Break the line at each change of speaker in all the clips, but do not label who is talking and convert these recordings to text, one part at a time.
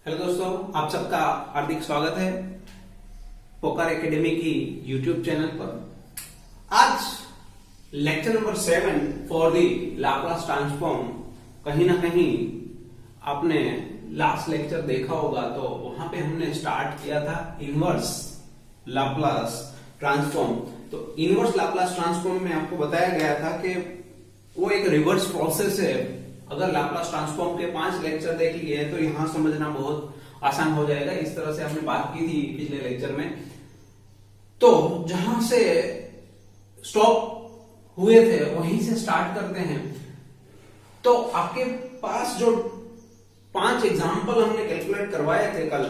Hello दोस्तों, आप सबका हार्दिक स्वागत है पोकार एकेडमी की यूट्यूब चैनल पर। आज lecture number 7 for the Laplace transform. कहीं ना कहीं आपने लास्ट लेक्चर देखा होगा, तो वहां पे हमने स्टार्ट किया था इनवर्स लाप्लास ट्रांसफॉर्म। तो इनवर्स लाप्लास ट्रांसफॉर्म में आपको बताया गया था कि वो एक रिवर्स प्रोसेस है। अगर लाप्लास ट्रांसफॉर्म के 5 लेक्चर देख लिए तो यहां समझना बहुत आसान हो जाएगा। इस तरह से हमने बात की थी पिछले लेक्चर में। तो जहां से स्टॉप हुए थे वहीं से स्टार्ट करते हैं। तो आपके पास जो 5 एग्जाम्पल हमने कैलकुलेट करवाए थे कल,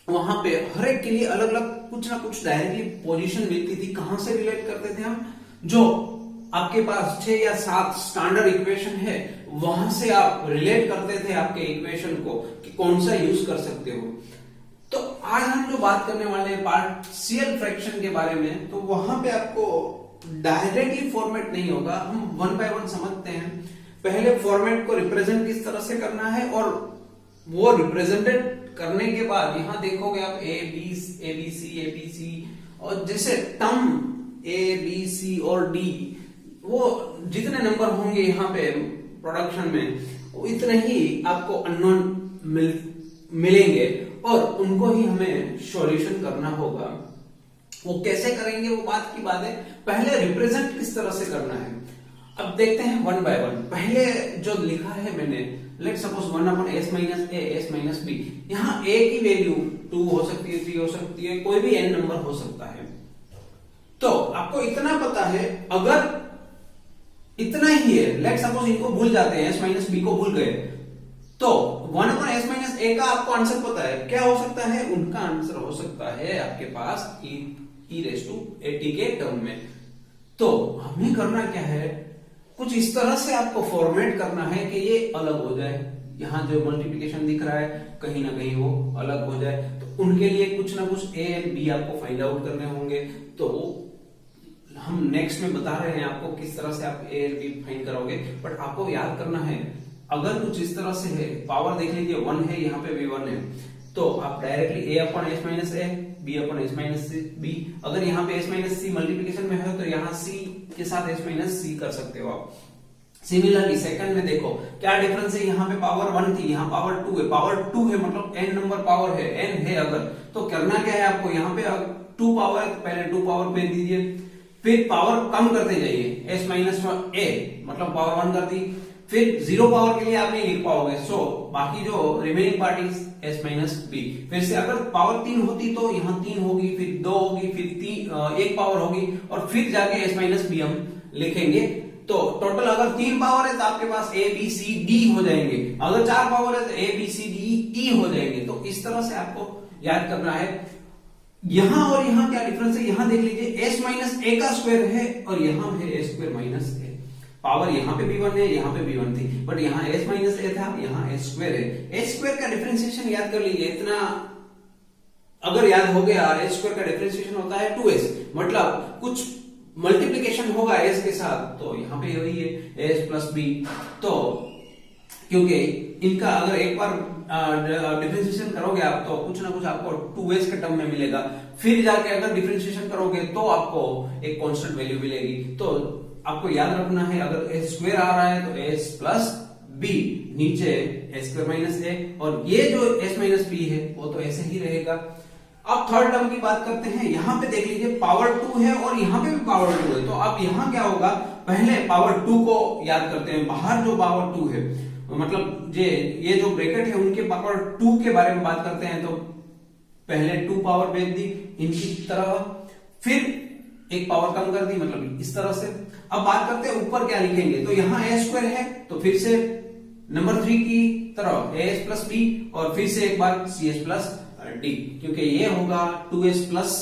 वहां पे हर एक के लिए अलग अलग कुछ ना कुछ डायरेक्टली पोजीशन मिलती थी। कहां से रिलेट करते थे हम? जो आपके पास 6 या 7 स्टैंडर्ड इक्वेशन है, वहां से आप रिलेट करते थे आपके इक्वेशन को कि कौन सा यूज कर सकते हो। तो आज हम जो बात करने वाले हैं पार्शियल फ्रैक्शन के बारे में, तो वहां पे आपको डायरेक्टली फॉर्मेट नहीं होगा। हम वन बाय वन समझते हैं। पहले फॉर्मेट को रिप्रेजेंट किस तरह से करना है, और वो रिप्रेजेंटेड करने के बाद यहां देखोगे आप ए बी सी, और जैसे टर्म ए बी सी और डी, वो जितने नंबर होंगे यहाँ पे प्रोडक्शन में, वो इतने ही आपको अननोन मिलेंगे और उनको ही हमें सॉल्यूशन करना होगा। वो कैसे करेंगे वो बात की बात है। पहले रिप्रेजेंट किस तरह से करना है, अब देखते हैं वन बाय वन। पहले जो लिखा है मैंने, let suppose 1/s minus a s minus b. यहाँ ए की वैल्यू 2 हो सकती है, 3 हो सकती है, कोई भी n नंबर हो सकता है। तो आपको इतना पता है, अगर इतना ही है, लेट सपोज इनको भूल जाते हैं, s माइनस बी को भूल गए, तो 1/s माइनस ए का आपको आंसर पता है। क्या हो सकता है? उनका आंसर हो सकता है आपके पास e रेज़ टू at के टर्म में। तो हमें करना क्या है, कुछ इस तरह से आपको फॉर्मेट करना है कि ये अलग हो जाए। यहां जो मल्टीप्लिकेशन दिख रहा है कहीं ना कहीं वो अलग हो जाए। तो उनके लिए कुछ ना कुछ ए एंड बी आपको फाइंड आउट करने होंगे। तो हम नेक्स्ट में बता रहे हैं आपको किस तरह से आप ए एंड बी फाइंड करोगे। बट आपको याद करना है, अगर कुछ इस तरह से है, पावर देख लीजिए 1 है, यहाँ पे भी 1 है, तो आप डायरेक्टली a/s माइनस ए, b/s माइनस बी। अगर यहाँ पे s माइनस सी मल्टीप्लिकेशन में है तो यहाँ c के साथ s माइनस सी कर सकते हो आप। सिमिलरली सेकंड में देखो क्या डिफरेंस है। यहाँ पे पावर 1 थी, यहाँ पावर 2 है। पावर 2 है मतलब n नंबर पावर है, n है अगर, तो करना क्या है आपको, यहाँ पे 2 पावर है तो पहले 2 पावर भेज दीजिए, फिर पावर कम करते जाइए। s माइनस ए मतलब पावर 1 कर दी, फिर 0 पावर के लिए आप नहीं लिख पाओगे, सो बाकी जो remaining part is s minus b. फिर से अगर पावर 3 होती तो यहाँ 3 होगी, फिर 2 होगी, फिर 1 पावर होगी, और फिर जाके s माइनस बी हम लिखेंगे। तो टोटल अगर 3 पावर है तो आपके पास a b c d हो जाएंगे। अगर 4 पावर है तो a b c d e हो जाएंगे। तो इस तरह से आपको याद करना है। यहां और यहां क्या डिफरेंस है, यहां देख लीजिए s माइनस a का स्क्वायर है और यहां है a square minus a। Power यहाँ पे भी 1 है, यहाँ पे भी 1 थी, बट यहाँ s माइनस a था, यहाँ s स्क्वायर है। s स्क्वायर का डिफरेंशिएशन याद कर लीजिए। इतना अगर याद हो गया, s स्क्वायर का डिफरेंशिएशन होता है 2s, मतलब कुछ मल्टीप्लिकेशन होगा s के साथ, तो यहाँ पे वही है s प्लस b। तो क्योंकि इनका अगर एक बार डिफरेंशिएशन करोगे आप, तो कुछ ना कुछ आपको 2s के टर्म में मिलेगा। फिर जाके अगर डिफरेंशिएशन करोगे तो आपको एक कांस्टेंट वैल्यू मिलेगी। तो आपको याद रखना है, अगर s स्क्वायर आ रहा है तो s प्लस b, नीचे s स्क्वायर माइनस a, और ये जो s माइनस b है वो तो ऐसे ही रहेगा। अब थर्ड टर्म की बात करते हैं। यहाँ पे देख लीजिए पावर 2 है और यहाँ पे भी पावर 2 है। तो अब यहाँ क्या होगा, पहले पावर 2 को याद करते हैं। बाहर जो पावर 2 है, मतलब ये जो ब्रैकेट है उनके पावर 2 के बारे में बात करते हैं। तो पहले 2 पावर भेज दी इनकी तरफ, फिर एक पावर कम कर दी, मतलब इस तरह से। अब बात करते हैं ऊपर क्या लिखेंगे। तो यहाँ a स्क्वायर है, तो फिर से नंबर 3 की तरफ as प्लस b, और फिर से एक बार cs प्लस d, क्योंकि ये होगा 2s प्लस,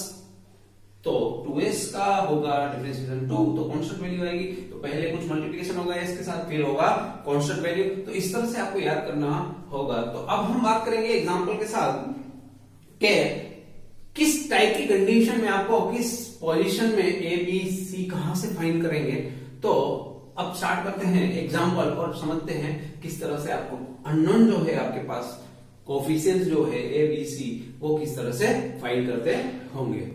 तो 2s का होगा डिफरेंशिएशन 2, तो कांस्टेंट वैल्यू आएगी। तो पहले कुछ मल्टीप्लिकेशन होगा s के साथ, फिर होगा कांस्टेंट वैल्यू। तो इस तरह से आपको याद करना होगा। तो अब हम बात करेंगे एग्जांपल के साथ कि किस टाइप की कंडीशन में आपको किस पोजीशन में ए बी सी कहां से फाइंड करेंगे। तो अब स्टार्ट करते हैं एग्जांपल और समझते हैं किस तरह से आपको अननोन जो है आपके पास कोफिशिएंट्स जो है ए बी सी वो किस तरह से फाइंड करते होंगे।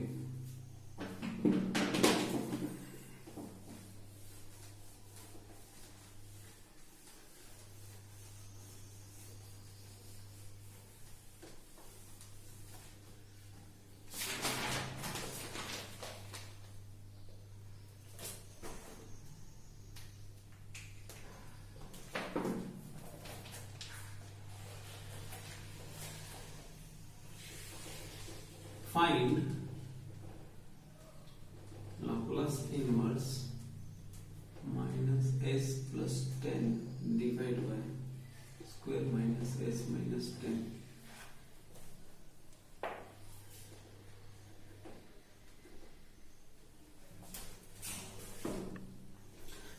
Find Laplace inverse minus s plus 10 divided by square minus s minus 10।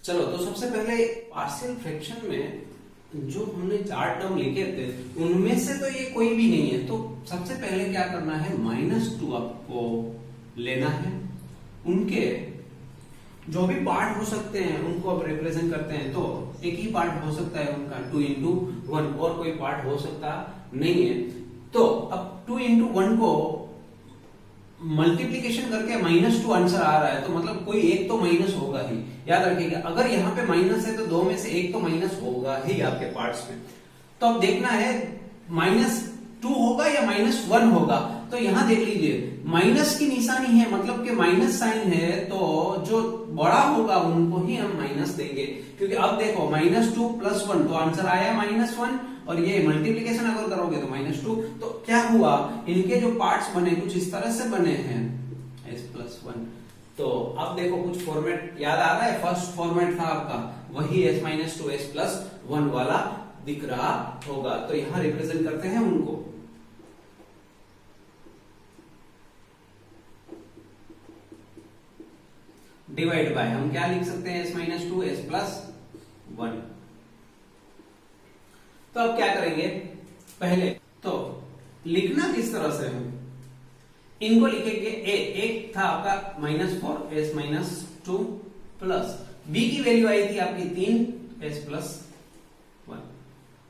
चलो तो सबसे पहले पार्शियल फ्रैक्शन में जो हमने 4 टर्म लिखे थे उनमें से तो ये कोई भी नहीं है, तो सबसे पहले क्या करना है, -2 आपको लेना है। उनके जो भी पार्ट हो सकते हैं उनको आप रिप्रेजेंट करते हैं, तो एक ही पार्ट हो सकता है उनका 2 into 1, और कोई पार्ट हो सकता नहीं है। तो अब 2 into 1 को मल्टीप्लीकेशन करके -2 आंसर आ रहा है, तो मतलब कोई एक तो माइनस होगा ही। याद रखिएगा, अगर यहाँ पे माइनस है तो 2 में से एक तो माइनस होगा ही आपके पार्ट्स में। तो अब देखना है -2 होगा या -1 होगा। तो यहाँ देख लीजिए माइनस की निशानी है, मतलब कि माइनस साइन है, तो जो बड़ा होगा उनको ही हम माइनस देंगे। क्योंकि अब देखो -2 + 1 तो आंसर आया -1, और ये मल्टीप्लीकेशन अगर करोगे तो -2। तो क्या हुआ, इनके जो पार्ट्स बने कुछ इस तरह से बने हैं s+1। तो अब देखो कुछ फॉर्मेट याद आ रहा है, फर्स्ट फॉर्मेट था आपका वही s-2 s+1 वाला दिख रहा होगा। तो यहां रिप्रेजेंट करते हैं उनको। डिवाइड बाय हम क्या लिख सकते हैं, s-2 s+1। तो अब क्या करेंगे, पहले तो लिखना किस तरह से है, इनको लिखेंगे एक था आपका -4 s-2 प्लस b की वैल्यू आई थी आपकी 3 s+1।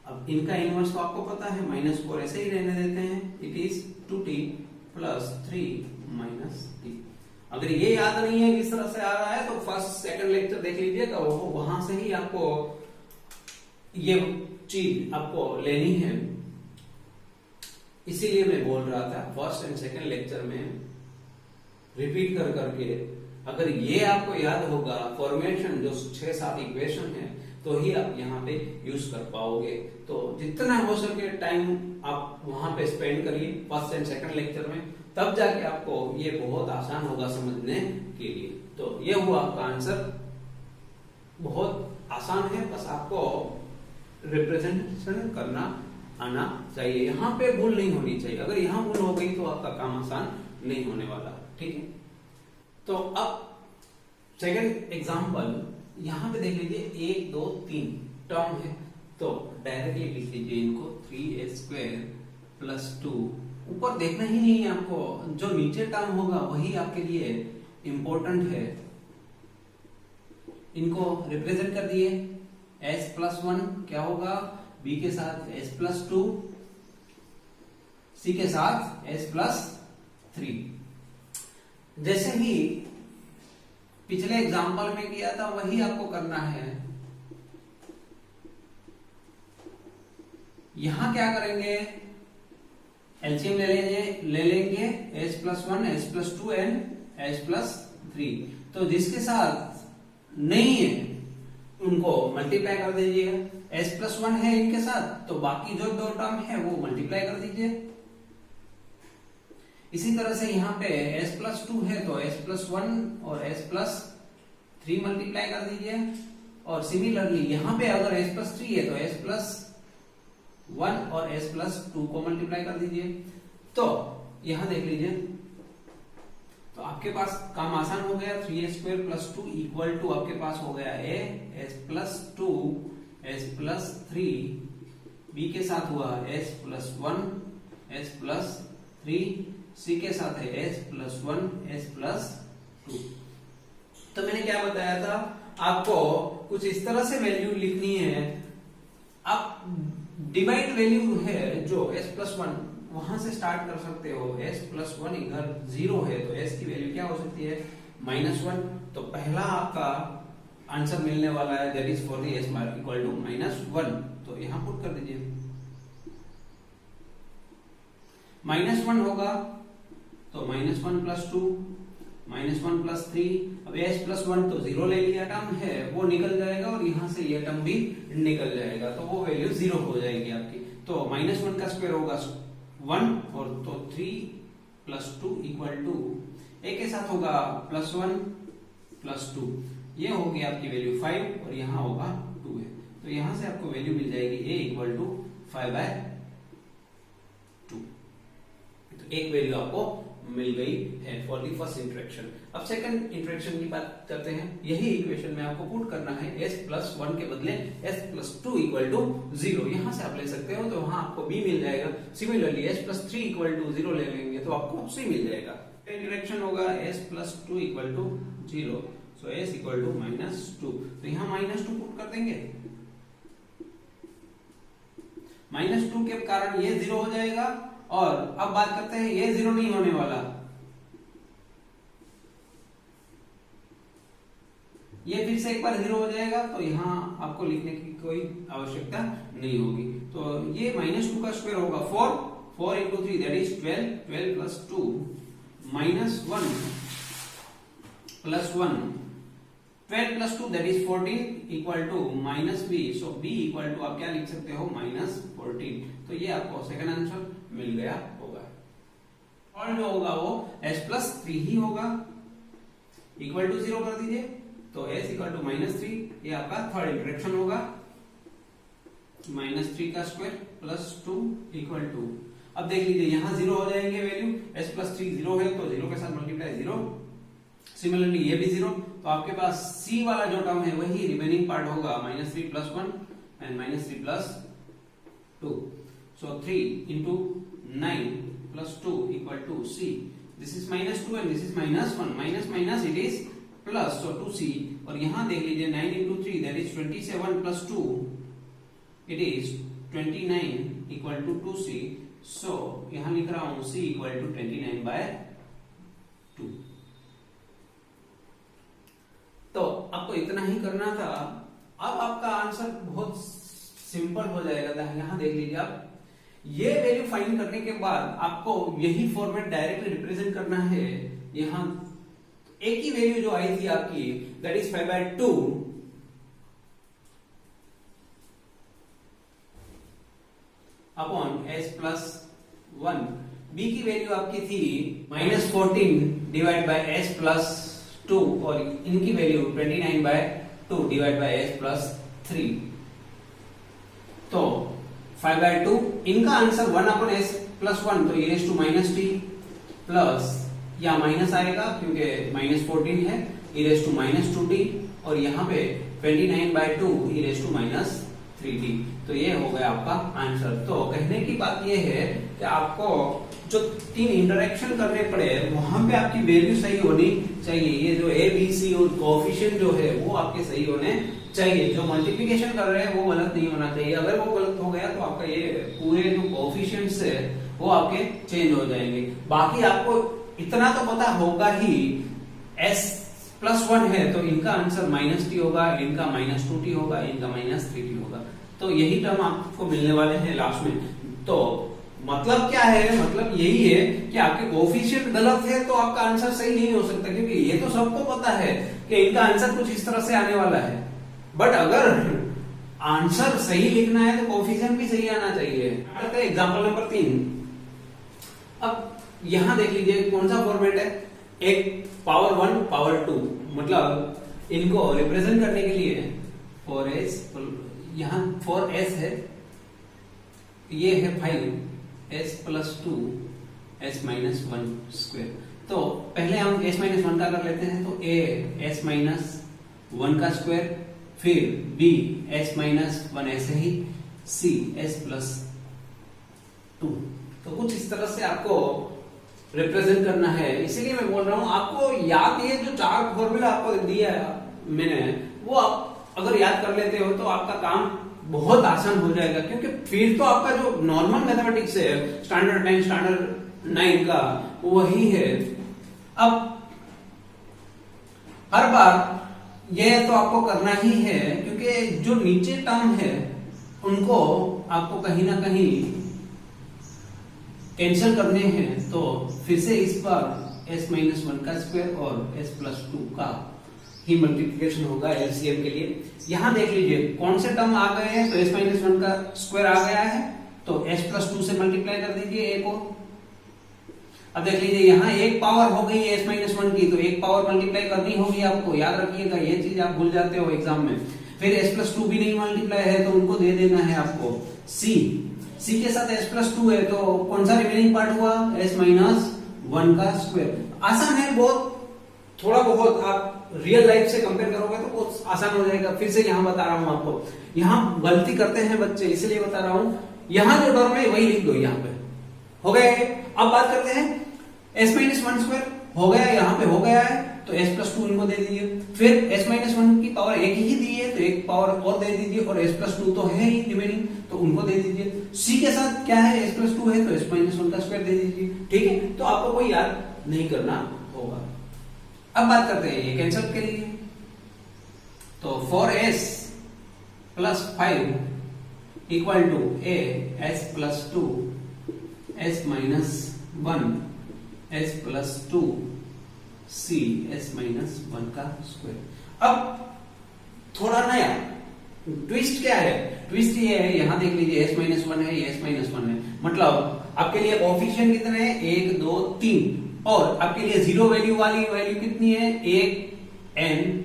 अब इनका इनवर्स तो आपको पता है, -4 ऐसे ही रहने देते हैं, इट इज 2t + 3 - t। अगर ये याद नहीं है किस तरह से आ रहा है तो फर्स्ट सेकंड लेक्चर देख लीजिए, तो वहां से ही आपको ये चीज आपको लेनी है। इसीलिए मैं बोल रहा था फर्स्ट एंड सेकंड लेक्चर में रिपीट कर करके, अगर ये आपको याद होगा फॉर्मेशन जो 6-7 इक्वेशन है, तो ही आप यहाँ पे यूज कर पाओगे। तो जितना हो सके टाइम आप वहां पे स्पेंड करिए फर्स्ट एंड सेकंड लेक्चर में, तब जाके आपको ये बहुत आसान होगा समझने के लिए। तो ये हुआ आपका आंसर, बहुत आसान है, बस आपको रिप्रेजेंटेशन करना आना चाहिए। यहाँ पे भूल नहीं होनी चाहिए, अगर यहाँ भूल हो गई तो आपका काम आसान नहीं होने वाला। ठीक है, तो अब सेकंड एग्जांपल यहाँ पे देख लीजिए, 1 2 3 टर्म है, तो डायरेक्टली लिख लीजिए इनको 3a² + 2। ऊपर देखना ही नहीं है आपको, जो नीचे टर्म होगा वही आपके लिए इंपॉर्टेंट है। इनको रिप्रेजेंट कर दिए, s+1 क्या होगा, b के साथ s+2, c के साथ s+3। जैसे ही पिछले एग्जांपल में किया था वही आपको करना है। यहां क्या करेंगे, एलसीएम ले लेंगे s+1 s+2 एंड s+3। तो जिसके साथ नहीं है उनको मल्टीप्लाई कर दीजिएगा। s+1 है इनके साथ, तो बाकी जो 2 टर्म है वो मल्टीप्लाई कर दीजिए। इसी तरह से यहाँ पे s+2 है तो s+1 और s+3 मल्टीप्लाई कर दीजिए। और सिमिलरली यहाँ पे अगर s+3 है तो s+1 और s+2 को मल्टीप्लाई कर दीजिए। तो यहाँ देख लीजिए, तो आपके पास काम आसान हो गया। 3a² + 2 = आपके पास हो गया a s+2 s+3, b के साथ हुआ s+1 s+3, c के साथ है s+1 s+2। तो मैंने क्या बताया था आपको, कुछ इस तरह से वैल्यू लिखनी है। आप डिवाइड वैल्यू है जो s+1 वहां से स्टार्ट कर सकते हो। s+1 इधर 0 है तो s की वैल्यू क्या हो सकती है -1। तो पहला आपका आंसर मिलने वाला है that is for the s equal to -1। तो यहां पुट कर दीजिए -1 होगा तो -1 + 2 -1 + 3। अब s+1 तो 0 ले लिया टर्म है वो निकल जाएगा और यहां से ये टर्म भी निकल जाएगा तो वो वैल्यू 0 हो जाएगी आपकी। तो -1 का स्क्वायर होगा 1 और तो 3 + 2 = 2। a के साथ होगा +1 + 2 ये होगी आपकी वैल्यू 5 और यहाँ होगा 2 है। तो यहां से आपको वैल्यू मिल जाएगी a = 5/2। तो एक वैल्यू आपको मिल गई है फॉर द फर्स्ट इंटरेक्शन। अब सेकंड इंटरेक्शन की बात करते हैं। यही इक्वेशन में आपको पुट करना है s+1 के बदले s+2 = 0। यहां से आप ले सकते हो तो वहां आपको b मिल जाएगा। सिमिलरली s+3 = 0 ले लेंगे तो आपको c मिल जाएगा। इंटरेक्शन होगा s+2 = 0 सो s = -2। तो यहां -2 पुट कर देंगे। -2 के कारण ये 0 हो जाएगा और अब बात करते हैं ये 0 नहीं होने वाला, ये फिर से एक बार 0 हो जाएगा तो यहां आपको लिखने की कोई आवश्यकता नहीं होगी। तो ये -2 का स्क्वायर होगा 4 × 3 that is 12 12 + 2 -1 + 1 12 + 2 that is 14 = -b। So b = आप क्या लिख सकते हो -14। तो ये आपको सेकंड आंसर मिल गया होगा। और जो होगा वो s+3 ही होगा इक्वल टू 0 कर दीजिए। तो s = -3 ये आपका थर्ड इंटरेक्शन होगा। -3 का स्क्वायर +2 = अब देख लीजिए यहाँ 0 हो जाएंगे वैल्यू। s+3 0 है तो 0 के साथ मल्टीप्लाई 0। सिमिलरली ये भी 0। तो आपके पास c वाला जो टर्म है वही रिमेनिंग पार्ट होगा -3 + 1 and -3 + 2। So 3 × 9 + 2 = c. This is -2 and this is -1. Minus it is plus. So 2c और यहाँ देख लीजिए 9 × 3 that is 27 + 2 it is 29 = 2c. So यहाँ लिख रहा हूँ c = 29/2। तो आपको इतना ही करना था। अब आपका आंसर बहुत सिंपल हो जाएगा। यहाँ देख लीजिए आप ये वैल्यू फाइंड करने के बाद आपको यही फॉर्मेट डायरेक्टली रिप्रेजेंट करना है। यहां एक ही वैल्यू जो आई थी आपकी that is 5/2 upon s+1। b की वैल्यू आपकी थी -14 / s+2 और इनकी वैल्यू 29/2 / s+3। तो 5/2 इनका आंसर 1/s+1 तो e⁻t प्लस या माइनस आएगा क्योंकि -14 है e⁻²t और यहाँ पे 29/2 e⁻3t। तो ये हो गया आपका आंसर। तो कहने की बात ये है कि आपको जो 3 इंटरेक्शन करने पड़े वहां पे आपकी वैल्यू सही होनी चाहिए। ये जो a b c और कोएफिशिएंट जो है वो आपके सही होने चाहिए। जो मल्टीप्लिकेशन कर रहे हैं वो गलत नहीं होना चाहिए। अगर वो गलत हो गया तो आपका ये पूरे जो कोएफिशिएंट्स है वो आपके चेंज हो जाएंगे। बाकी आपको इतना तो पता होगा ही s+1 है तो इनका आंसर -t होगा, इनका -2t होगा, इनका -3t होगा। तो यही टर्म आपको मिलने वाले हैं लास्ट में। तो मतलब क्या है, मतलब यही है कि आपके कोएफिशिएंट गलत है तो आपका आंसर सही नहीं हो सकता, क्योंकि ये तो सबको पता है कि इनका आंसर कुछ इस तरह से आने वाला है। बट अगर आंसर सही लिखना है तो कोएफिशिएंट भी सही आना चाहिए। Example number 3। अब यहां देख लीजिए कौन सा फॉर्मेट है, एक पावर 1 पावर 2, मतलब इनको रिप्रेजेंट करने के लिए 4s, यहां 4s है, ये है 5s + 2 s-1²। तो पहले हम s-1 का कर लेते हैं। तो a s-1 का स्क्वायर, फिर b s-1 ऐसे ही, c s+2। तो कुछ इस तरह से आपको रिप्रेजेंट करना है। इसीलिए मैं बोल रहा हूं आपको याद, ये जो 4 फॉर्मूला आपको दिया है मैंने, वो आप अगर याद कर लेते हो तो आपका काम बहुत आसान हो जाएगा, क्योंकि फिर तो आपका जो नॉर्मल मैथमेटिक्स है स्टैंडर्ड 10 स्टैंडर्ड 9 का वही है। अब हर बार यह तो आपको करना ही है, क्योंकि जो नीचे टर्म है उनको आपको कहीं ना कहीं कैंसिल करने हैं। तो फिर से इस बार s-1 का स्क्वायर और s+2 का ही मल्टीप्लिकेशन होगा एलसीएम के लिए। यहां देख लीजिए कौन से टर्म आ गए हैं, तो s-1 का स्क्वायर आ गया है, तो s+2 से मल्टीप्लाई कर दीजिए एक और। अब देख लीजिए यहाँ एक पावर हो गई है s-1 की, तो एक पावर मल्टीप्लाई करनी होगी आपको, याद रखिएगा, ये चीज आप भूल जाते हो एग्जाम में। फिर s+2 भी नहीं मल्टीप्लाई है तो उनको दे देना है आपको c के साथ s+2 है, तो कौन सा रिमेनिंग पार्ट हुआ, s-1 का स्क्वायर। आसान है बहुत, थोड़ा बहुत आप रियल लाइफ से कंपेयर करोगे तो बहुत आसान हो जाएगा। फिर से यहाँ बता रहा हूं आपको, यहाँ गलती करते हैं बच्चे, इसलिए बता रहा हूं। यहाँ जो टर्म है वही लिख दो यहाँ पे, हो गया है। अब बात करते हैं s-1 स्क्वायर, हो गया यहाँ पे, हो गया है, तो s+2 इनको दे दीजिए। फिर s-1 की पावर एक ही दी है, तो एक पावर और दे दीजिए, और s+2 तो है ही रिमेनिंग, तो उनको दे दीजिए। c के साथ क्या है, s+2 है, तो s-1 का स्क्वायर दे दीजिए। ठीक है, तो आपको कोई याद नहीं करना होगा। अब बात करते हैं ये कैंसिल के लिए, तो 4s + 5 equal to a s+2 s-1 s+2 c s-1 का स्क्वायर। अब थोड़ा नया ट्विस्ट क्या है, ट्विस्ट ये है, यहां देख लीजिए s-1 है, ये s-1 है, मतलब आपके लिए कोएफिशिएंट कितने हैं, 1 2 3, और आपके लिए जीरो वैल्यू वाली वैल्यू कितनी है, 1 and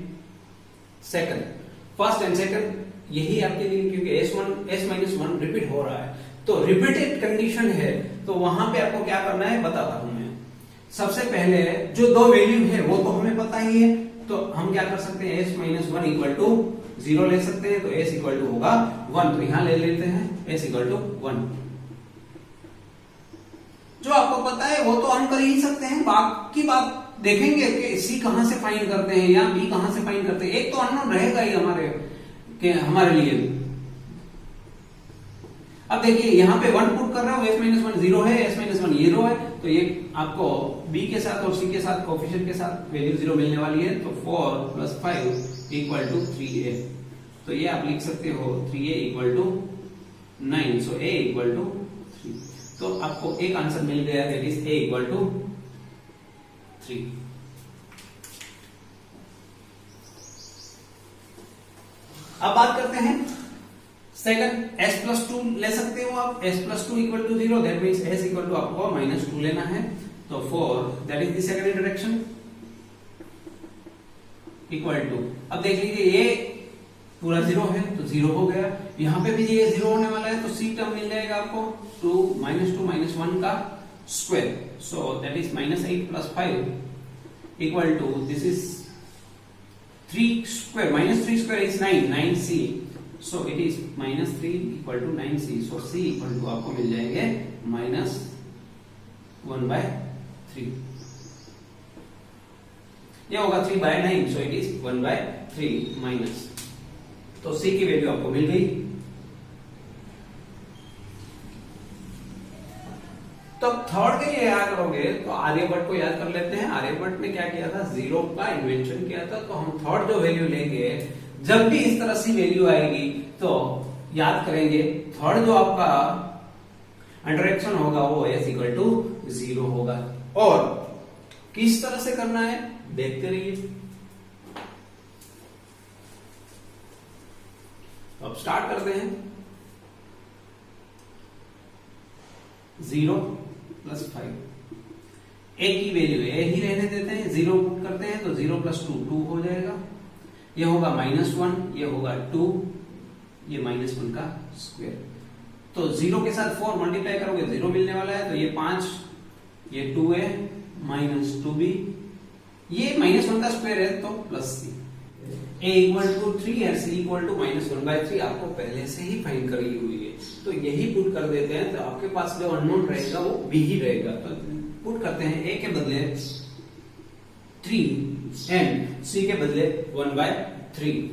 second, first and second, यही आपके लिए, क्योंकि s-1 रिपीट हो रहा है, तो रिपीटेड कंडीशन है, तो वहां पे आपको क्या करना है बताता हूं मैं। सबसे पहले जो दो वैल्यू है वो तो हमें पता ही है, तो हम क्या कर सकते हैं, s-1 इक्वल टू 0 ले सकते हैं, तो s इक्वल टू होगा 1, तो यहां ले लेते हैं s इक्वल टू 1। जो आपको पता है वो तो हम कर ही सकते हैं, बाकी बात देखेंगे कि सी कहां से फाइंड करते हैं या बी कहां से फाइंड करते हैं, एक तो अननोन रहेगा ही हमारे लिए। अब देखिए यहाँ पे 1 पुट कर रहा हूं, s-1 0 है, s-1 0 है, तो ये आपको b के साथ और c के साथ कोएफिशिएंट के साथ वैल्यू 0 मिलने वाली है, तो 4 + 5 इक्वल टू 3a, तो ये आप लिख सकते हो 3a equal to 9, so a equal to 3, तो आपको एक आंसर मिल गया, that is a equal to 3। अब बात करते हैं सेकंड, s+2 ले सकते हो आप, s+2 equal to 0, that means s equal to आपको -2 लेना है, तो 4, that is the second interaction, equal to, अब देख लीजिए ये पूरा 0 है तो 0 हो गया, यहां पे भी ये 0 होने वाला है, तो c टर्म मिल जाएगा आपको 2 - 1 का square, so that is -8 + 5 equal to, this is 3 square, -3 square is 9c, so it is -3 equal to 9c, so c equal to आपको मिल जाएंगे -1/3, ये होगा 3/9, so it is 1/3 माइनस, तो c की वैल्यू आपको मिल गई। तो थर्ड के लिए याद करोगे तो आर्यभट्ट को याद कर लेते हैं। आर्यभट्ट ने क्या किया था, जीरो का इन्वेंशन किया था, तो हम थर्ड जो वैल्यू लेंगे, जब भी इस तरह से वैल्यू आएगी तो याद करेंगे थर्ड जो आपका इंटरेक्शन होगा वो s इक्वल टू 0 होगा। और किस तरह से करना है देखते रहिए। अब स्टार्ट करते हैं। 0 + 5, एक की वैल्यू ए ही रहने देते हैं, 0 पुट करते हैं तो 0 + 2 2 हो जाएगा, ये होगा -1, ये होगा 2, ये -1 का स्क्वायर, तो 0 के साथ 4 मल्टीप्लाई करोगे 0 मिलने वाला है, तो ये 5, ये 2a -2b, ये -1 का स्क्वायर है तो +c, a इक्वल टू 3 और c इक्वल टू -1/3 आपको पहले से ही फाइंड करी हुई है, तो यही पुट कर देते हैं, तो आपके पास जो अननोन रहेगा वो b ही रहेगा, तो पुट करते हैं, a के बदले 3 एंड c के बदले 1/3,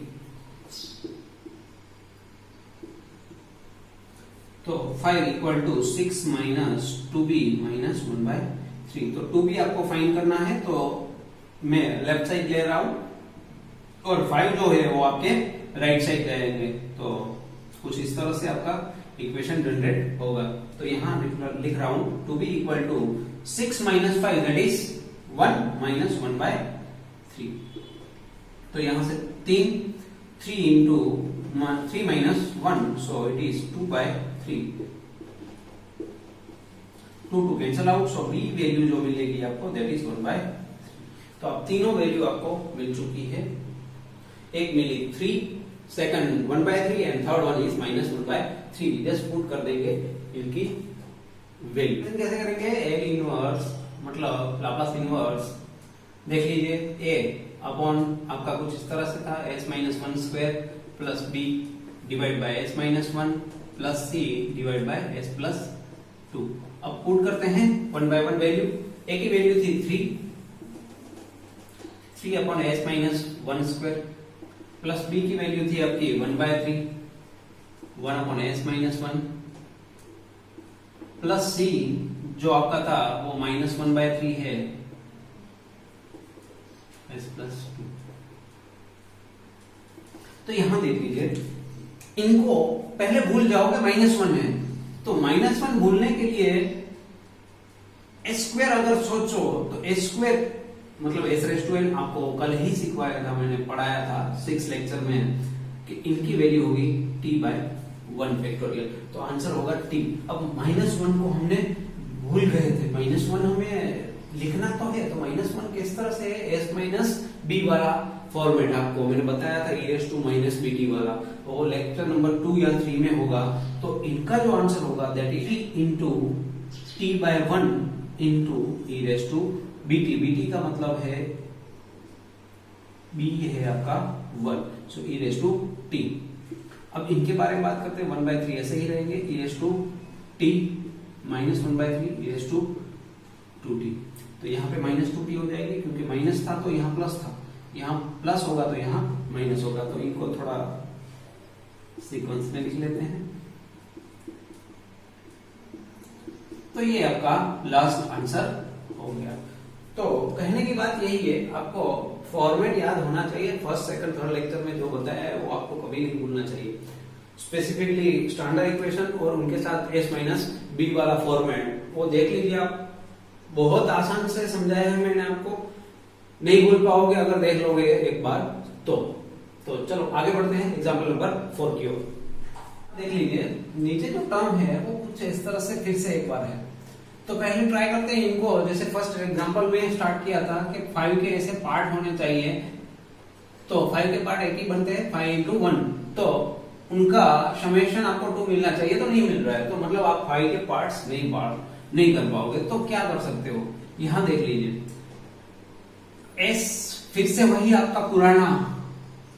तो 5 equal to 6 minus 2b minus 1/3। तो 2b आपको फाइंड करना है, तो मैं लेफ्ट साइड ले रहा हूं और 5 जो है वो आपके राइट साइड जाएंगे। तो कुछ इस तरह से आपका इक्वेशन जनरेट होगा। तो यहां लिख रहा हूं 2b equal to 6 minus 5 that is 1 minus 1/3। तो यहां से 3 into 3 minus 1, so it is 2/3। 2 cancel out, so b value जो मिलेगी आपको दैट इज 1/3। तो अब तीनों वैल्यू आपको मिल चुकी है। एक मिली 3, second 1/3 and third one is minus 1/3। Just put कर देंगे इनकी वैल्यू। कैसे करेंगे? ए इनवर्स मतलब लाप्लास इनवर्स देख लीजिए। ए अपॉन आपका कुछ इस तरह से था, s minus 1 square plus b divide by s minus 1 plus c divide by s plus 2। अब पुट करते हैं 1 बाय 1 वैल्यू। a की वैल्यू थी 3 upon s minus 1 square plus b की वैल्यू थी आपकी 1/3 1 upon s minus 1 plus c जो आपका था वो माइनस 1/3 है s प्लस 2। तो यहां देख लीजिए, इनको पहले भूल जाओगे -1 है, तो -1 भूलने के लिए s स्क्वायर अगर सोचो तो s स्क्वायर मतलब s⁻n आपको कल ही सिखवाया था, मैंने पढ़ाया था 6 लेक्चर में कि इनकी वैल्यू होगी t/1 फैक्टोरियल। तो आंसर होगा t। अब -1 को हमने भूल गए थे, -1 हमें लिखना तो है, तो -1 किस तरह से है? s माइनस b वाला फॉर्मेट आपको मैंने बताया था, e⁻ वाला, वो लेक्चर नंबर 2 या 3 में होगा। तो इनका जो आंसर होगा that is into t/1 into e⁻bt का मतलब है b है आपका 1, सो e⁻t। अब इनके बारे में बात करते हैं, 1/3 ऐसे ही रहेंगे, e⁻t माइनस 1/3 e⁻2t। तो यहाँ पे -2t हो जाएगी, क्योंकि माइनस था तो यहाँ प्लस था, यहाँ प्लस होगा तो यहाँ माइनस होगा। तो इनको थोड़ा सीक्वेंस में लिख लेते हैं। तो ये आपका लास्ट आंसर हो गया। तो कहने की बात यही है, आपको फॉर्मेट याद होना चाहिए। फर्स्ट सेकंड थर्ड लेक्चर में जो बताया है वो आपको कभी नहीं भूलना चाहिए। स्पेसिफिकली स्टैंडर्ड इक्वेशन और उनके साथ s माइनस b वाला फॉर्मेट वो देख लीजिए आप। बहुत आसान से समझाया है मैंने आपको, नहीं भूल पाओगे अगर देख लोगे एक बार तो चलो आगे बढ़ते हैं एग्जाम्पल नंबर 4 की ओर। देख लीजिए, नीचे जो टर्म है वो कुछ इस तरह से फिर से एक बार है। तो पहले ट्राई करते हैं इनको, जैसे फर्स्ट एग्जांपल में स्टार्ट किया था कि 5 के ऐसे पार्ट होने चाहिए। तो 5 के पार्ट एक ही बनते हैं, 5 into 1, तो उनका समेशन आपको 2 मिलना चाहिए, तो नहीं मिल रहा है, तो मतलब आप 5 के पार्ट्स नहीं कर पाओगे। तो क्या कर सकते हो, यहां देख लीजिए, s फिर से वही आपका पुराना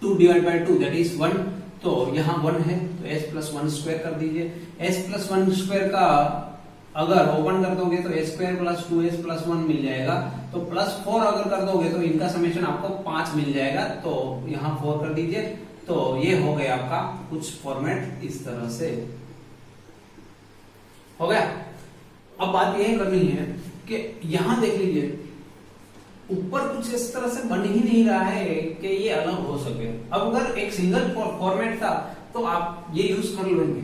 2/2 दैट इज 1, तो यहां 1 है तो s प्लस 1 स्क्वायर कर दीजिए। s प्लस 1 स्क्वायर का अगर ओपन कर दोगे तो s square plus 2s plus 1 मिल जाएगा, तो प्लस 4 अगर कर दोगे तो इनका समेशन आपको 5 मिल जाएगा, तो यहां 4 कर दीजिए। तो ये हो गया आपका कुछ फॉर्मेट इस तरह से हो गया। अब बात यह करनी है कि यहां देख लीजिए, ऊपर कुछ इस तरह से बन ही नहीं रहा है कि ये अलग हो सके। अब अगर एक सिंगल फॉर्मेट था तो आप ये यूज कर लेंगे,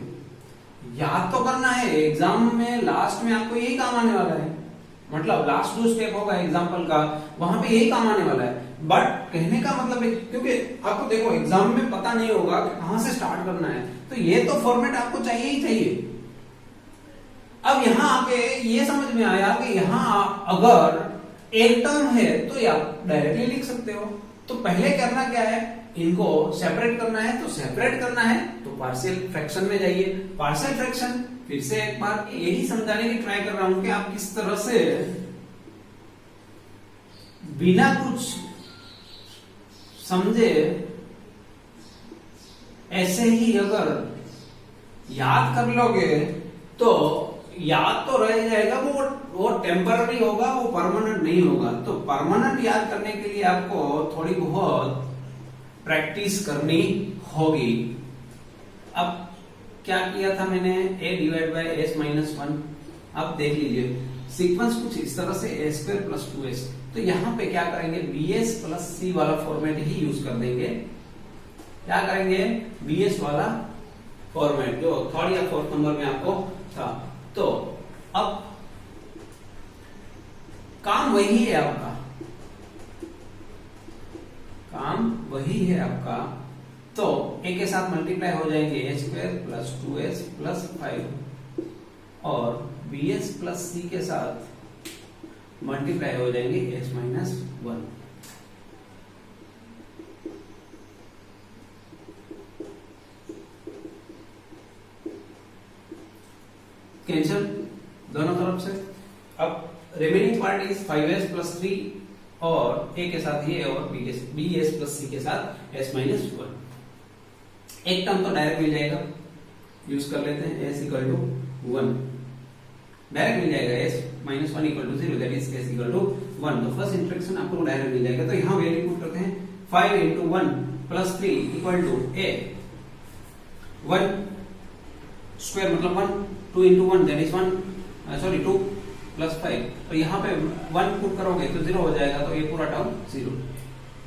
याद तो करना है, एग्जाम में लास्ट में आपको यही काम आने वाला है, मतलब लास्ट जो स्टेप होगा एग्जाम्पल का वहां पे यही काम आने वाला है। बट कहने का मतलब है, क्योंकि आपको देखो एग्जाम में पता नहीं होगा कि कहां से स्टार्ट करना है, तो ये तो फॉर्मेट आपको चाहिए ही चाहिए। अब यहां आके ये समझ में आया कि यहां अगर एक टर्म है तो आप डायरेक्टली लिख सकते हो। तो पहले करना क्या है, इनको सेपरेट करना है, तो सेपरेट करना है तो पार्शियल फ्रैक्शन में जाइए। पार्शियल फ्रैक्शन फिर से एक बार यही समझाने की ट्राई कर रहा हूं कि आप किस तरह से बिना कुछ समझे ऐसे ही अगर याद कर लोगे तो याद तो रह जाएगा, वो टेम्पररी होगा, वो परमानेंट नहीं होगा। तो परमानेंट याद करने के लिए आपको थोड़ी बहुत प्रैक्टिस करनी होगी। अब क्या किया था मैंने, a divide by s minus 1। अब देख लीजिए सीक्वेंस कुछ इस तरह से a स्क्वायर प्लस 2s, तो यहाँ पे क्या करेंगे bs प्लस c वाला फॉर्मेट ही यूज कर देंगे। क्या करेंगे, bs वाला फॉर्मेट जो थर्ड या फोर्थ नंबर में आपको था। तो अब काम वही है आपका, काम वही है आपका। तो a के साथ मल्टीप्लाई हो जाएंगे a square plus 2s plus 5 और bs प्लस c के साथ मल्टीप्लाई हो जाएंगे s माइनस 1। कैंसिल दोनों तरफ से। अब remaining part is 5s plus 3 और a के साथ ये और bs प्लस c के साथ s माइनस 1। एक टर्म तो डायरेक्ट मिल जाएगा, यूज कर लेते हैं s इक्वल टू 1, डायरेक्ट मिल जाएगा s minus 1 equal to 0 that is s equal to 1। तो फर्स्ट इंटरेक्शन आपको डायरेक्ट मिल जाएगा। तो यहाँ वैल्यू पुट करते हैं 5 into 1 plus 3 equal to a 1 square मतलब 1, 2 into 1 that is 1 sorry 2 plus 5। तो यहाँ पे 1 पुट करोगे तो 0 हो जाएगा, तो ये पूरा टर्म 0।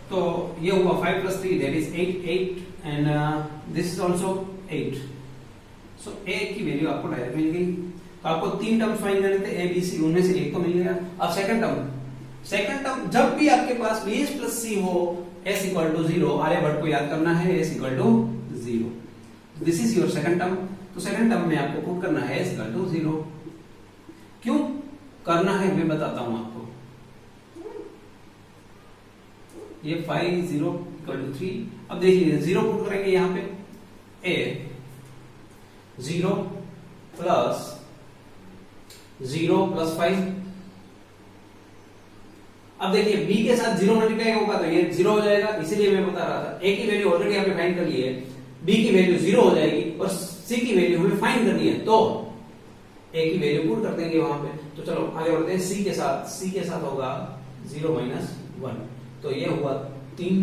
तो ये हुआ 5 plus 3 that is 8 and this is also 8। So a की वैल्यू आपको डायरेक्ट मिल गई। तो आपको तीन टर्म फाइंड करने थे a b c, उनमें से एक तो मिल गया। अब सेकंड टर्म जब भी आपके पास bs प्लस c हो s इक्वल टू 0, आर्यभट्ट को याद करना है s equal to 0। This is your second term. तो सेकंड टर्म में आपको पुट करना है s इक्वल टू 0। क्यों करना है मैं बताता हूं आपको। ये 5 0 इक्वल टू 3। अब देखिए 0 पुट करेंगे यहाँ पे a 0 प्लस 0 प्लस 5। अब देखिए b के साथ 0 मल्टीप्लाई होगा तो ये 0 हो जाएगा, इसीलिए मैं बता रहा था a की वैल्यू ऑलरेडी आपने फाइंड कर ली है, b की वैल्यू 0 हो जाएगी और c की वैल्यू हमें फाइंड करनी है। तो a की वैल्यू पुट कर देंगे वहां पे। तो चलो आगे बढ़ते हैं। c के साथ होगा 0 माइनस 1। तो ये हुआ 3,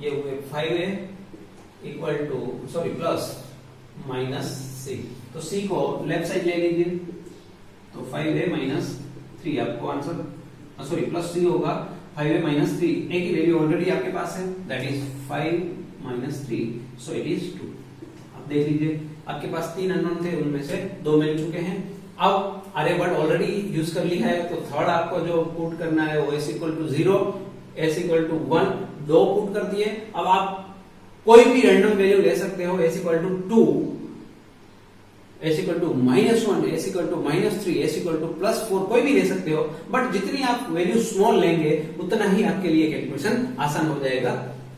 ये हुए 5a equal to sorry plus minus c। तो c को लेफ्ट साइड ले लीजिए, तो 5a माइनस 3 आपको आंसर सॉरी प्लस 3 होगा 5a माइनस 3। a की वैल्यू ऑलरेडी आपके पास है that is 5 minus 3 so it is 2। अब देख लीजिए आपके पास 3 अननोन थे, उनमें से 2 मिल चुके हैं। अब आर्यभट्ट ऑलरेडी यूज कर लिया है, तो थर्ड आपको जो पुट करना है वो s equal to 0 s equal to 1 2 put कर दिए। अब आप कोई भी रैंडम वैल्यू ले सकते हो, s equal to 2, s equal to minus 1, s equal to minus 3, s equal to plus 4, कोई भी ले सकते हो। बट जितनी आप वैल्यू स्मॉल लेंगे उतना ही आपके लिए कैलकुलेशन आसान हो जाएगा।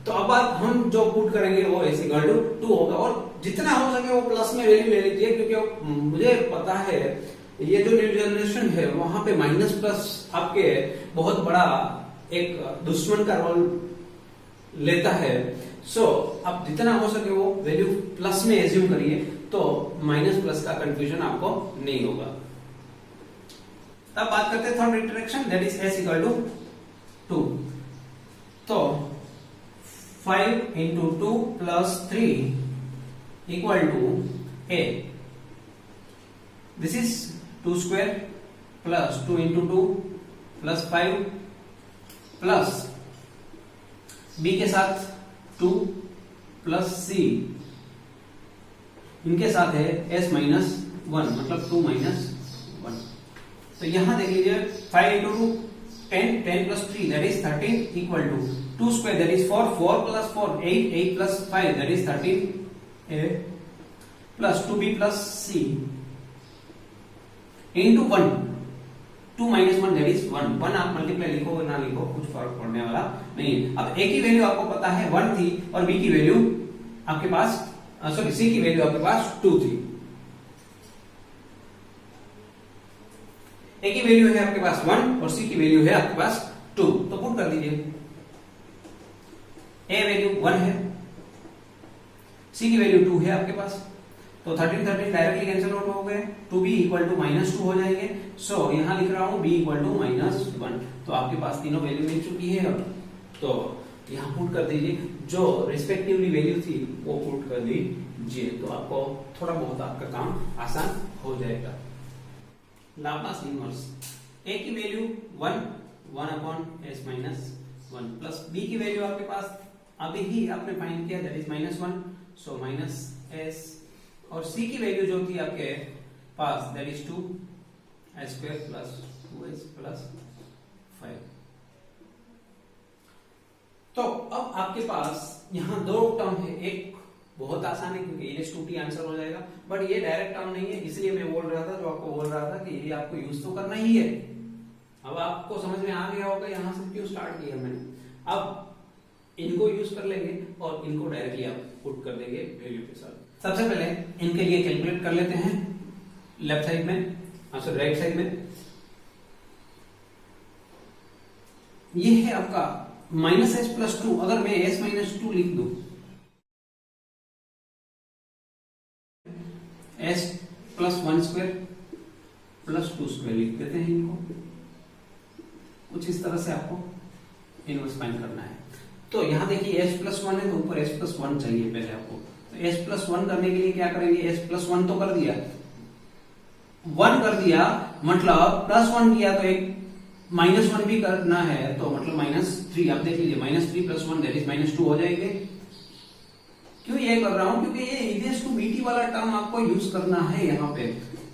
तो अब हम जो पुट करेंगे वो s इक्वल टू 2 होगा और जितना हो सके वो प्लस में वैल्यू ले लीजिए, क्योंकि मुझे पता है ये जो न्यू जनरेशन है वहां पे माइनस प्लस आपके बहुत बड़ा एक दुश्मन का रोल लेता है। सो अब जितना हो सके वो वैल्यू प्लस में एज्यूम करिए, तो माइनस प्लस का कंफ्यूजन आपको नहीं होगा। तब बात करते हैं third interaction that is s equal to 2। तो 5 into 2 plus 3 equal to a, this is 2 square plus 2 into 2 plus 5 plus b के साथ 2 प्लस c, इनके साथ है s माइनस 1 मतलब 2 माइनस 1। तो यहां देख लीजिए 5 into 2 10, 10 plus 3 that is 13 equal to 2 square that is 4, 4 plus 4 8, 8 plus 5 that is 13a plus 2b plus c into 1, 2 minus 1 that is 1। 1 आप मल्टीप्लाई लिखो ना लिखो कुछ फर्क पड़ने वाला नहीं है। अब a की वैल्यू आपको पता है 1 थी और b की वैल्यू आपके पास सॉरी c की वैल्यू आपके पास 2 थी। a की वैल्यू है आपके पास 1 और c की वैल्यू है आपके पास 2। तो पुट कर दीजिए, a वैल्यू 1 है, c की वैल्यू 2 है आपके पास। तो 13 13 डायरेक्टली कैंसिल आउट हो गए, 2b इक्वल टू माइनस 2 हो जाएंगे। सो यहां लिख रहा हूं b इक्वल टू माइनस 1। तो आपके पास तीनों वैल्यू मिल चुकी है। तो यहाँ पुट कर दीजिए, जो रिस्पेक्टिवली वैल्यू थी वो पुट कर दीजिए, तो आपको थोड़ा बहुत आपका काम आसान हो जाएगा। लाप्लास इनवर्स, ए की value 1 upon s minus 1 plus B की वैल्यू आपके पास अभी ही आपने फाइंड किया, that is -1, so minus s, और c की वैल्यू जो थी आपके पास that is 2s square plus 2s plus 5। तो अब आपके पास यहाँ दो टर्म है, एक बहुत आसान है क्योंकि e⁻t आंसर हो जाएगा, बट ये डायरेक्ट टर्म नहीं है, इसलिए मैं बोल रहा था, जो आपको बोल रहा था कि ये आपको यूज तो करना ही है। अब आपको समझ में आ गया होगा यहाँ से क्यों स्टार्ट किया मैंने। अब इनको यूज कर लेंगे और इनको डायरेक्टली आप पुट कर देंगे वैल्यू के साथ। सबसे पहले इनके लिए कैलकुलेट कर लेते हैं लेफ्ट साइड में, सॉरी राइट साइड में। ये है आपका -s प्लस 2, अगर मैं s माइनस 2 लिख दूं, s plus 1 square plus 2 square लिख देते हैं इनको, कुछ इस तरह से आपको इनवर्स फाइंड करना है। तो यहां देखिए s प्लस 1 है तो ऊपर s प्लस 1 चाहिए पहले आपको, तो s प्लस 1 करने के लिए क्या करेंगे, s प्लस 1 तो कर दिया, 1 कर दिया मतलब प्लस 1 किया तो एक -1 भी करना है, तो मतलब -3, आप देख लीजिए -3 प्लस 1 दैट इज -2 हो जाएंगे। क्यों ये कर रहा हूं, क्योंकि ये e⁻ वाला टर्म आपको यूज करना है यहाँ पे।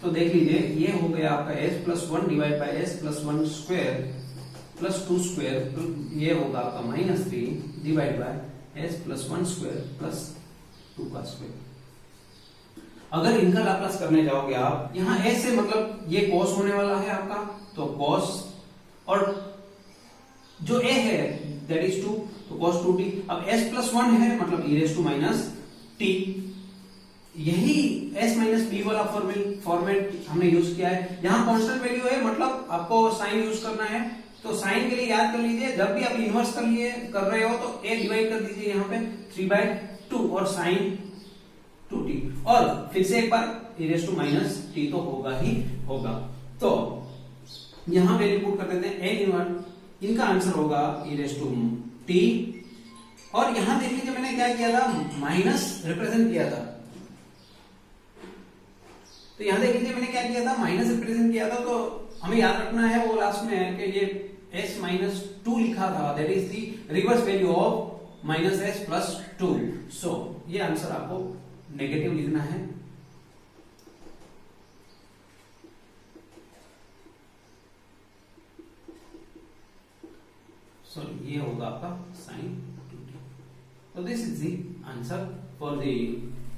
तो देख लीजिए ये हो गया आपका s plus 1 divide by s plus 1 square plus 2 square, ये होगा आपका -3 divide by s plus 1 square plus 2 का स्क्वायर। अगर इनका लाप्लास करने जाओगे आप, यहाँ s से मतलब ये cos होने वाला है आपका, तो cos, और जो a है दैट इज 2, तो cos 2t। अब s प्लस 1 है मतलब e⁻t, यही s माइनस b वाला फॉर्मेट हमने यूज किया है। यहाँ कांस्टेंट वैल्यू है मतलब आपको साइन यूज करना है, तो साइन के लिए याद कर लीजिए, जब भी आप इनवर्स कर रहे हो तो a डिवाइड कर दीजिए यहाँ पे 3/2 और साइन 2t, और फिर से एक बार e⁻t तो होगा ही होगा। तो यहां वैल्यू पुट कर देते हैं n इनवर्स, इनका आंसर होगा e⁻t, और यहां देख लीजिए मैंने क्या किया था, माइनस रिप्रेजेंट किया था, तो यहां देख लीजिए मैंने क्या किया था, माइनस रिप्रेजेंट किया था, तो हमें याद रखना है वो लास्ट में है कि ये s माइनस 2 लिखा था, that is the reverse value of -s plus 2, सो ये आंसर आपको नेगेटिव लिखना है। सो ये होगा आपका sin 2t। तो this is the answer for the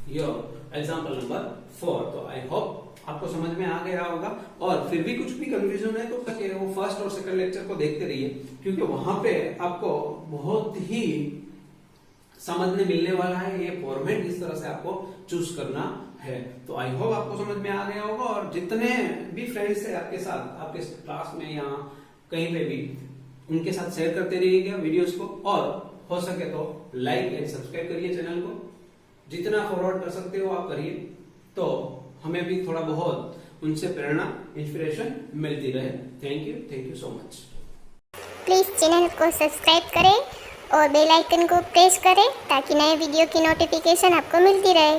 your example number 4। तो आई होप आपको समझ में आ गया होगा, और फिर भी कुछ भी कंफ्यूजन है तो वो फर्स्ट और सेकंड लेक्चर को देखते रहिए, क्योंकि वहां पे आपको बहुत ही समझने मिलने वाला है, ये फॉर्मेट इस तरह से आपको चूज करना है। तो आई होप आपको समझ में आ गया होगा, और जितने भी फ्रेंड्स है आपके साथ, आपके क्लास में या कहीं पे भी, उनके साथ शेयर करते रहिएगा वीडियोस को, और हो सके तो लाइक एंड सब्सक्राइब करिए चैनल को, जितना फॉरवर्ड कर सकते हो आप करिए, तो हमें भी थोड़ा बहुत उनसे प्रेरणा, इंस्पिरेशन मिलती रहे। Thank you so much.
Please channel को सब्सक्राइब करें और बेल आइकन को प्रेस करें ताकि नए वीडियो की नोटिफिकेशन आपको मिलती रहे।